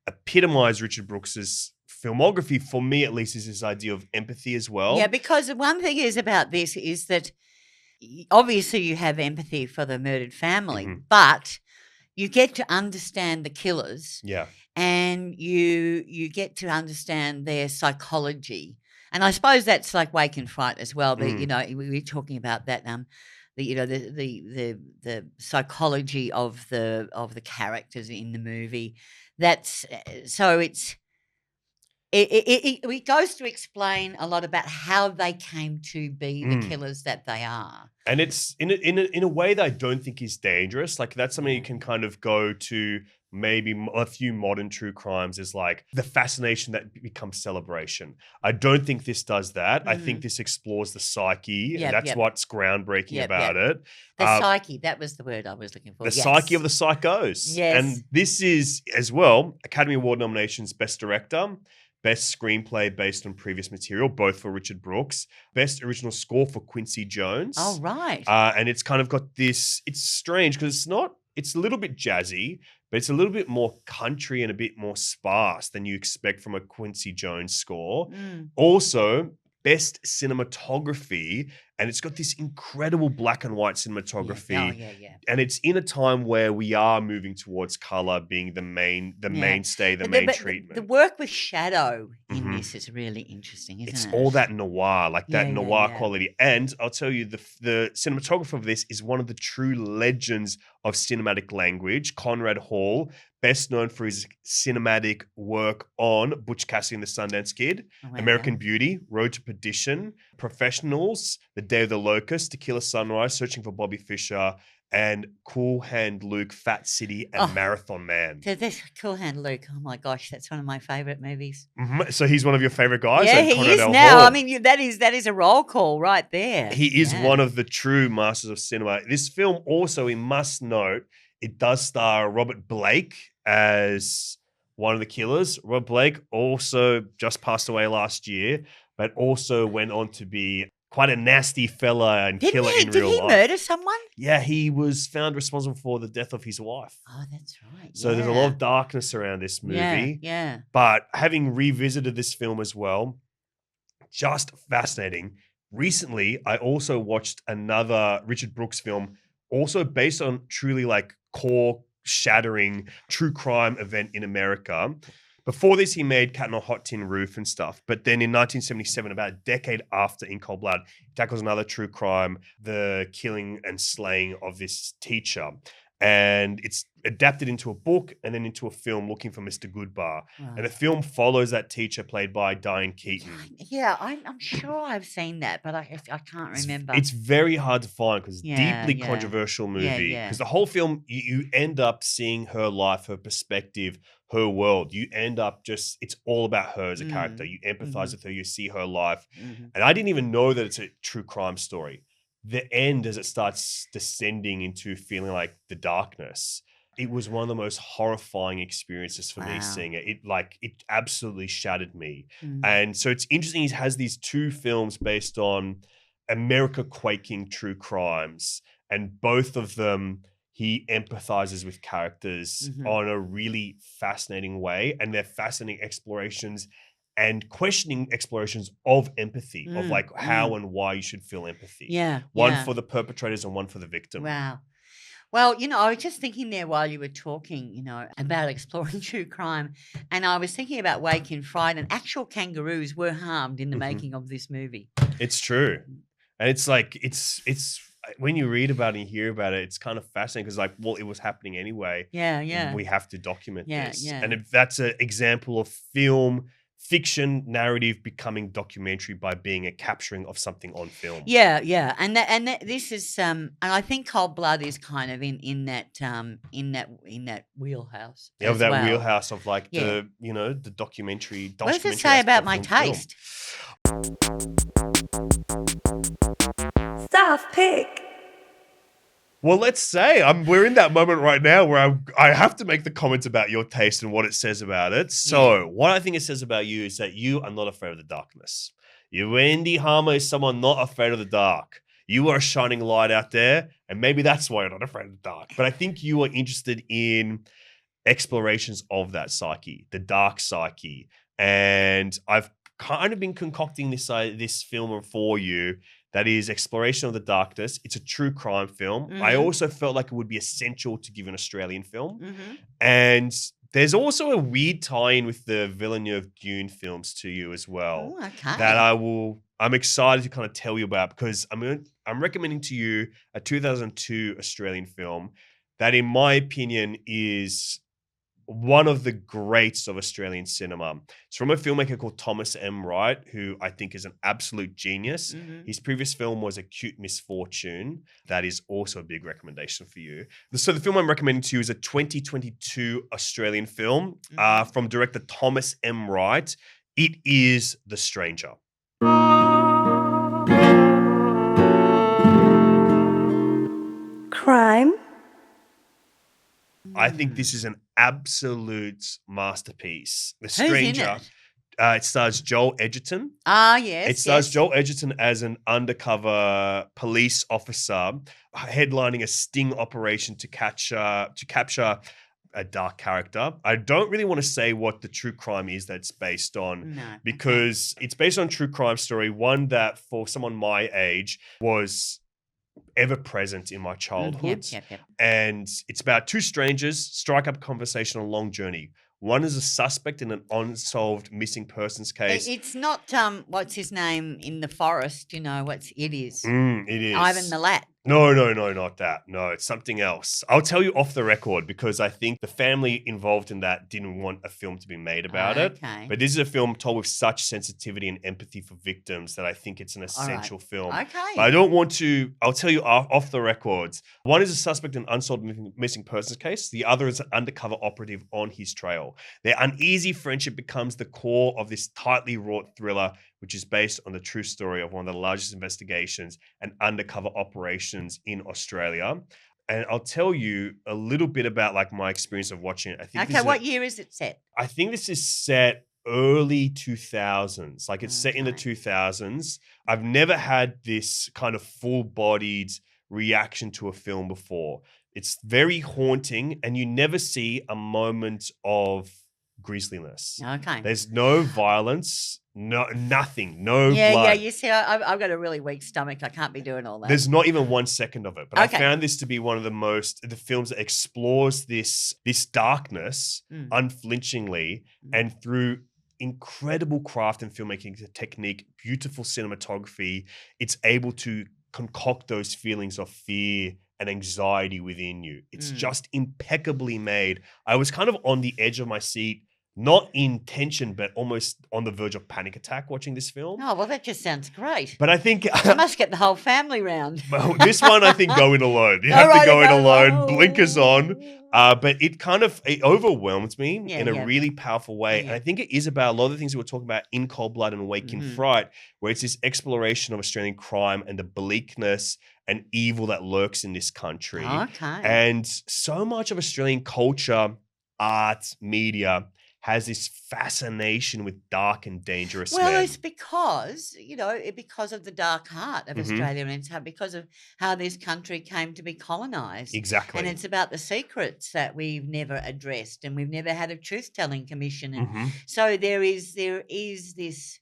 epitomize Richard Brooks's filmography, for me at least, is this idea of empathy as well. Yeah, because the one thing is about this is that obviously you have empathy for the murdered family, but you get to understand the killers. Yeah. And you get to understand their psychology. And I suppose that's like Wake in Fright as well. But, you know, we were talking about that, the psychology of the characters in the movie. That's so it goes to explain a lot about how they came to be the killers that they are. And it's in a way that I don't think is dangerous. Like that's something you can kind of go to maybe a few modern true crimes is like the fascination that becomes celebration. I don't think this does that. I think this explores the psyche. And that's what's groundbreaking about it. The psyche, that was the word I was looking for. The psyche of the psychos. Yes. And this is as well Academy Award nominations: Best Director, Best Screenplay based on previous material, both for Richard Brooks. Best Original Score for Quincy Jones. Oh, right. And it's kind of got this, it's strange because it's a little bit jazzy, but it's a little bit more country and a bit more sparse than you expect from a Quincy Jones score. Also, Best Cinematography, and it's got this incredible black and white cinematography. Yeah. And it's in a time where we are moving towards color being the mainstay, the main treatment. The work with shadow in this is really interesting, isn't it? It's all that noir, like that noir quality. And I'll tell you, the cinematographer of this is one of the true legends of cinematic language, Conrad Hall, best known for his cinematic work on Butch Cassidy and the Sundance Kid, American Beauty, Road to Perdition, Professionals, The Day of the Locust, Tequila Sunrise, Searching for Bobby Fischer, and Cool Hand Luke, Fat City, and Marathon Man. So this Cool Hand Luke, oh my gosh, that's one of my favorite movies. So he's one of your favorite guys? Yeah, he is now. Hall. I mean, that is a roll call right there. He is one of the true masters of cinema. This film also, we must note, it does star Robert Blake as one of the killers. Rob Blake also just passed away last year, but also went on to be quite a nasty fella and killer in real life. Did he murder someone? Yeah, he was found responsible for the death of his wife. Oh, that's right. So there's a lot of darkness around this movie. Yeah. But having revisited this film as well, just fascinating. Recently, I also watched another Richard Brooks film, also based on truly like core-shattering true crime event in America. Before this, he made Cat on a Hot Tin Roof and stuff. But then in 1977, about a decade after In Cold Blood, he tackles another true crime, the killing and slaying of this teacher. And it's adapted into a book and then into a film, Looking for Mr. Goodbar. Wow. And the film follows that teacher played by Diane Keaton. Yeah, I'm sure I've seen that, but I can't remember. It's very hard to find because it's a deeply controversial movie. Because the whole film, you end up seeing her life, her perspective, her world. You end up it's all about her as a character. You empathize with her, you see her life. And I didn't even know that it's a true crime story. The end, as it starts descending into feeling like the darkness, it was one of the most horrifying experiences for me seeing it. It absolutely shattered me. And so it's interesting. He has these two films based on America quaking true crimes, and both of them he empathizes with characters on a really fascinating way, and they're fascinating explorations and questioning explorations of empathy, of like how and why you should feel empathy. One for the perpetrators and one for the victim. Wow. Well, I was just thinking there while you were talking, about exploring true crime. And I was thinking about Wake in Fright, and actual kangaroos were harmed in the making of this movie. It's true. And it's like, it's when you read about it and hear about it, it's kind of fascinating because it was happening anyway. Yeah. We have to document this. Yeah. And if that's an example of fiction narrative becoming documentary by being a capturing of something on film. Yeah, and this is and I think Cold Blood is kind of in that wheelhouse. Yeah, of that wheelhouse of the documentary. What does it say about my taste? Staff pick. Well, let's say we're in that moment right now where I have to make the comments about your taste and what it says about it. So what I think it says about you is that you are not afraid of the darkness. Wendy Harmer is someone not afraid of the dark. You are a shining light out there, and maybe that's why you're not afraid of the dark. But I think you are interested in explorations of that psyche, the dark psyche. And I've kind of been concocting this film for you that is exploration of the darkness. It's a true crime film. I also felt like it would be essential to give an Australian film. And there's also a weird tie-in with the Villeneuve Dune films to you as well. Oh, okay. That I'm excited to kind of tell you about, because I'm recommending to you a 2002 Australian film that, in my opinion, is one of the greats of Australian cinema. It's from a filmmaker called Thomas M. Wright, who I think is an absolute genius. His previous film was Acute Misfortune. That is also a big recommendation for you. So the film I'm recommending to you is a 2022 Australian film from director Thomas M. Wright. It is The Stranger. Crime. I think this is an absolute masterpiece. The Who's in Stranger. it? It stars Joel Edgerton. Ah, yes. It stars yes. Joel Edgerton as an undercover police officer headlining a sting operation to capture a dark character. I don't really want to say what the true crime is that's based on, because it's based on a true crime story, one that for someone my age was ever present in my childhood. Yep. And it's about two strangers strike up a conversation on a long journey. One is a suspect in an unsolved missing persons case. It's not what's his name in the forest. You know it is. It is Ivan Milat. No, not that. No, it's something else. I'll tell you off the record, because I think the family involved in that didn't want a film to be made about it. But this is a film told with such sensitivity and empathy for victims that I think it's an essential film. Okay. But I don't want to, I'll tell you off the records. One is a suspect in an unsolved missing persons case. The other is an undercover operative on his trail. Their uneasy friendship becomes the core of this tightly wrought thriller, which is based on the true story of one of the largest investigations and undercover operations in Australia. And I'll tell you a little bit about like my experience of watching it. I think what year is it set? I think this is set early 2000s. Like it's set in the 2000s. I've never had this kind of full-bodied reaction to a film before. It's very haunting, and you never see a moment of grisliness. Okay. There's no violence, nothing, no blood. Yeah. You see, I've got a really weak stomach. I can't be doing all that. There's not even 1 second of it. But Okay. I found this to be one of the films that explores this darkness unflinchingly and through incredible craft and filmmaking technique, beautiful cinematography. It's able to concoct those feelings of fear and anxiety within you. It's just impeccably made. I was kind of on the edge of my seat, not in tension, but almost on the verge of panic attack watching this film. Oh, well, that just sounds great. But I think You must get the whole family round. well, this one, I think, go in alone. You have to go in alone, blinkers on. But it overwhelmed me in a really powerful way. And I think it is about a lot of the things we were talking about in Cold Blood and WAKE in Fright, where it's this exploration of Australian crime and the bleakness and evil that lurks in this country. Okay. And so much of Australian culture, art, media has this fascination with dark and dangerous men. Well, it's because, because of the dark heart of Australia, and it's because of how this country came to be colonised. Exactly. And it's about the secrets that we've never addressed, and we've never had a truth-telling commission. And so there is this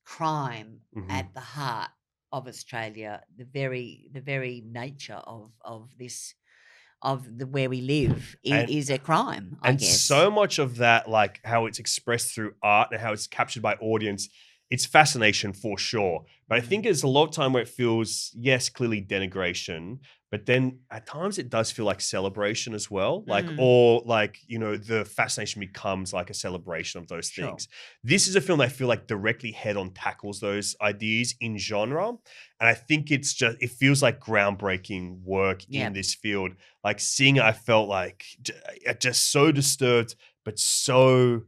crime at the heart of Australia, the very nature of this. Where we live is a crime, I guess. And so much of that, like how it's expressed through art and how it's captured by audience, it's fascination for sure. But I think there's a lot of time where it feels, yes, clearly denigration, but then at times it does feel like celebration as well. The fascination becomes like a celebration of those things. This is a film that I feel like directly head on tackles those ideas in genre. And I think it feels like groundbreaking work in this field. Like seeing it, I felt like just so disturbed, but so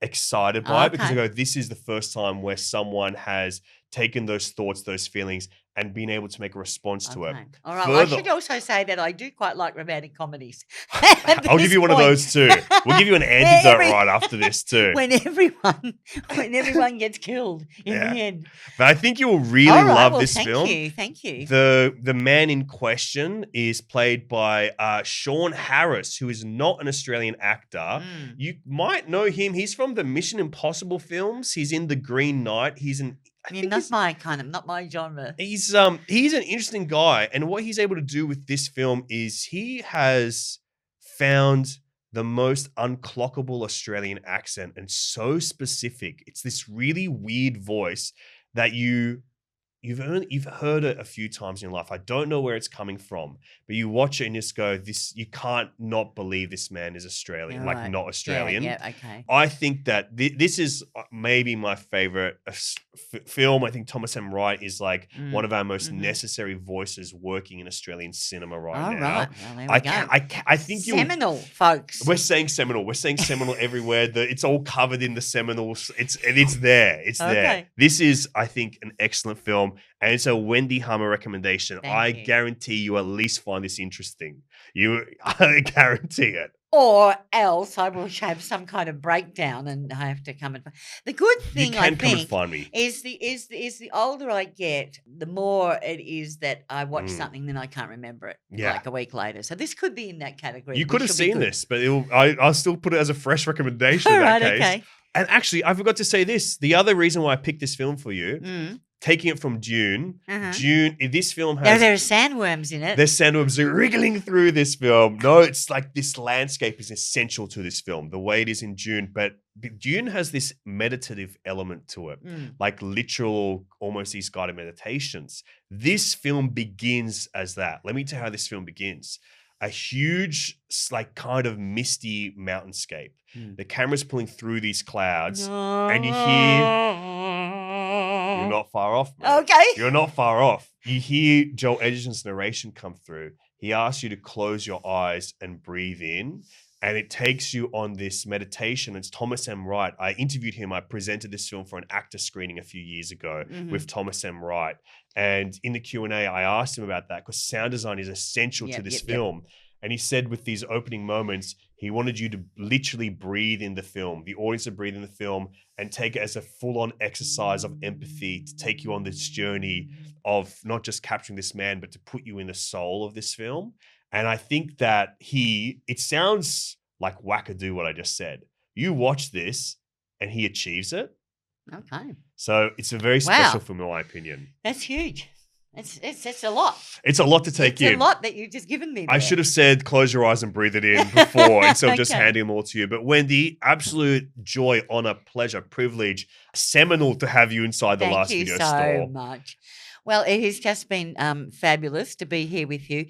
excited by it, because I go, this is the first time where someone has taken those thoughts, those feelings, and been able to make a response to it. All right. Well, I Further- should also say that I do quite like romantic comedies. I'll give you one of those too. We'll give you an antidote right after this too. When everyone gets killed in the end. But I think you will really All right, love well, this film. Thank you. The man in question is played by Sean Harris, who is not an Australian actor. You might know him. He's from the Mission Impossible films. He's in The Green Knight. Not my genre. He's an interesting guy, and what he's able to do with this film is he has found the most unclockable Australian accent, and so specific. It's this really weird voice that you've heard it a few times in your life. I don't know where it's coming from, but you watch it and just go, you can't not believe this man is Australian, Right. not Australian. Yeah, okay. I think that this is maybe my favorite film. I think Thomas M. Wright is like one of our most necessary voices working in Australian cinema now. All right. Well, there we go. I think Seminal, folks. We're saying seminal. We're saying seminal everywhere. It's all covered in the Seminoles. It's there. It's there. Okay. This is, I think, an excellent film, and it's a Wendy Harmer recommendation. I Thank you. guarantee you at least find this interesting. I guarantee it. Or else I will have some kind of breakdown and I have to come and. The good thing You I can come and think find me. is the older I get, the more it is that I watch something then I can't remember it like a week later. So this could be in that category. You could which have will be seen good. this, but I'll still put it as a fresh recommendation All in that right, case. okay. And actually, I forgot to say this. The other reason why I picked this film for you, taking it from Dune, this film has... There are sandworms in it. There's sandworms wriggling through this film. No, it's like this landscape is essential to this film, the way it is in Dune. But Dune has this meditative element to it, like literal, almost these guided meditations. This film begins as that. Let me tell you how this film begins. A huge, like kind of misty mountainscape. The camera's pulling through these clouds, and you hear... You're not far off, mate. Okay. You're not far off. You hear Joel Edgerton's narration come through. He asks you to close your eyes and breathe in, and it takes you on this meditation. It's Thomas M. Wright. I interviewed him. I presented this film for an actor screening a few years ago with Thomas M. Wright. And in the Q&A, I asked him about that because sound design is essential to this film. And he said with these opening moments, he wanted you to literally breathe in the film, the audience to breathe in the film and take it as a full-on exercise of empathy to take you on this journey of not just capturing this man, but to put you in the soul of this film. And I think that it sounds like wackadoo what I just said. You watch this and he achieves it. Okay. So it's a very special film in my opinion. That's huge. It's a lot. It's a lot to take in. It's a lot that you've just given me there. I should have said close your eyes and breathe it in before instead of just Okay. handing them all to you. But Wendy, absolute joy, honor, pleasure, privilege, seminal to have you inside the last video store. Thank you so much. Well, it has just been fabulous to be here with you.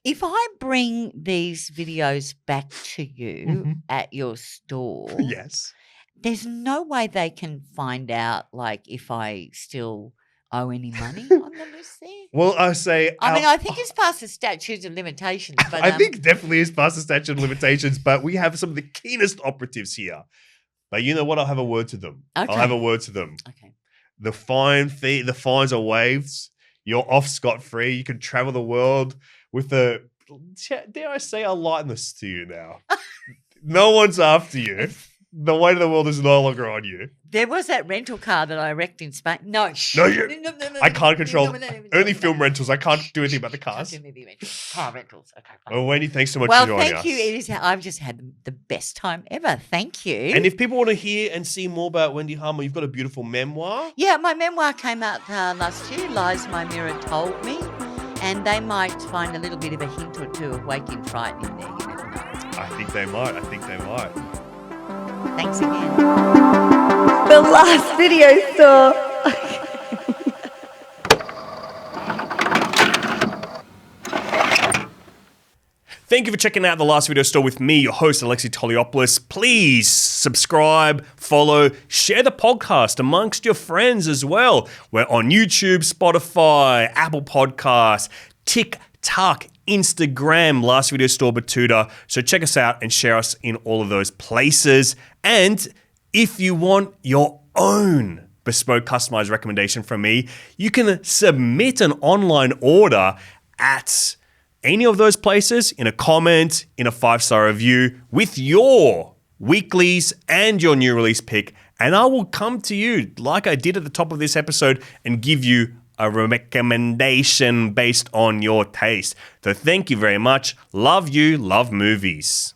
If I bring these videos back to you at your store, Yes. there's no way they can find out, like, if I still owe any money on the list there. Well, I say... I think it's past the statutes of limitations. But I think definitely is past the statute of limitations, but we have some of the keenest operatives here. But you know what? I'll have a word to them. Okay. I'll have a word to them. Okay. The fines are waived. You're off scot-free. You can travel the world with dare I say, a lightness to you now. No one's after you. The weight of the world is no longer on you. There was that rental car that I wrecked in Spain. No, I can't control only film rentals. I can't do anything about the cars. Can't do movie rentals. Car rentals. Okay. Fine. Well, Wendy, thanks so much Well, for joining thank us. you. I've just had the best time ever. Thank you. And if people want to hear and see more about Wendy Harmer, you've got a beautiful memoir. Yeah, my memoir came out last year, Lies My Mirror Told Me, and they might find a little bit of a hint or two of Wake in Fright in there. You never know. I think they might. Thanks again. The last video store. Thank you for checking out The Last Video Store with me, your host, Alexei Toliopoulos. Please subscribe, follow, share the podcast amongst your friends as well. We're on YouTube, Spotify, Apple Podcasts, TikTok, Instagram, Last Video Store Batuta. So check us out and share us in all of those places. And if you want your own bespoke customized recommendation from me, you can submit an online order at any of those places in a comment, in a 5-star review with your weeklies and your new release pick. And I will come to you like I did at the top of this episode and give you a recommendation based on your taste. So thank you very much. Love you, love movies.